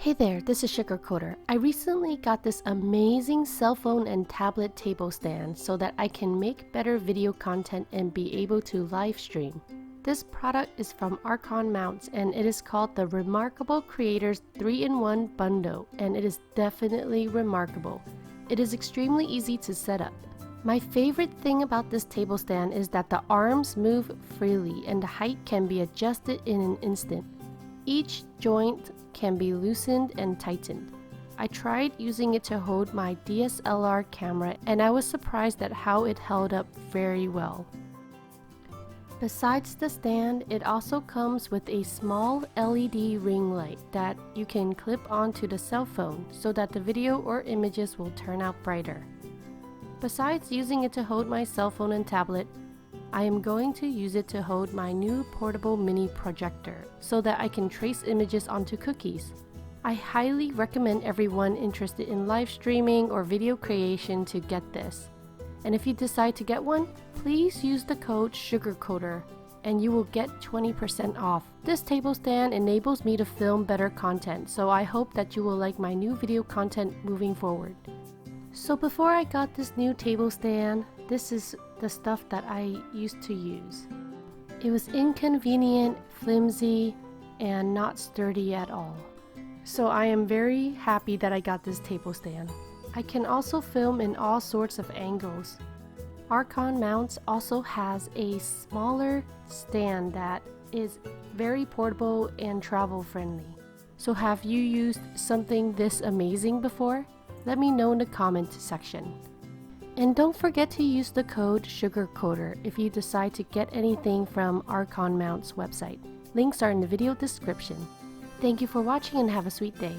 Hey there, this is Sugarcoder. I recently got this amazing cell phone and tablet table stand so that I can make better video content and be able to live stream. This product is from Arkon Mounts and it is called the Remarkable Creators 3-in-1 Bundle, and it is definitely remarkable. It is extremely easy to set up. My favorite thing about this table stand is that the arms move freely and the height can be adjusted in an instant. Each joint can be loosened and tightened. I tried using it to hold my DSLR camera and I was surprised at how it held up very well. Besides the stand, it also comes with a small LED ring light that you can clip onto the cell phone so that the video or images will turn out brighter. Besides using it to hold my cell phone and tablet, I am going to use it to hold my new portable mini projector so that I can trace images onto cookies. I highly recommend everyone interested in live streaming or video creation to get this. And if you decide to get one, please use the code Sugarcoder and you will get 20% off. This table stand enables me to film better content, so I hope that you will like my new video content moving forward. So before I got this new table stand, this is the stuff that I used to use. It was inconvenient, flimsy, and not sturdy at all. So I am very happy that I got this table stand. I can also film in all sorts of angles. Arkon Mounts also has a smaller stand that is very portable and travel friendly. So have you used something this amazing before? Let me know in the comment section. And don't forget to use the code Sugarcoder if you decide to get anything from Arkon Mounts website. Links are in the video description. Thank you for watching and have a sweet day.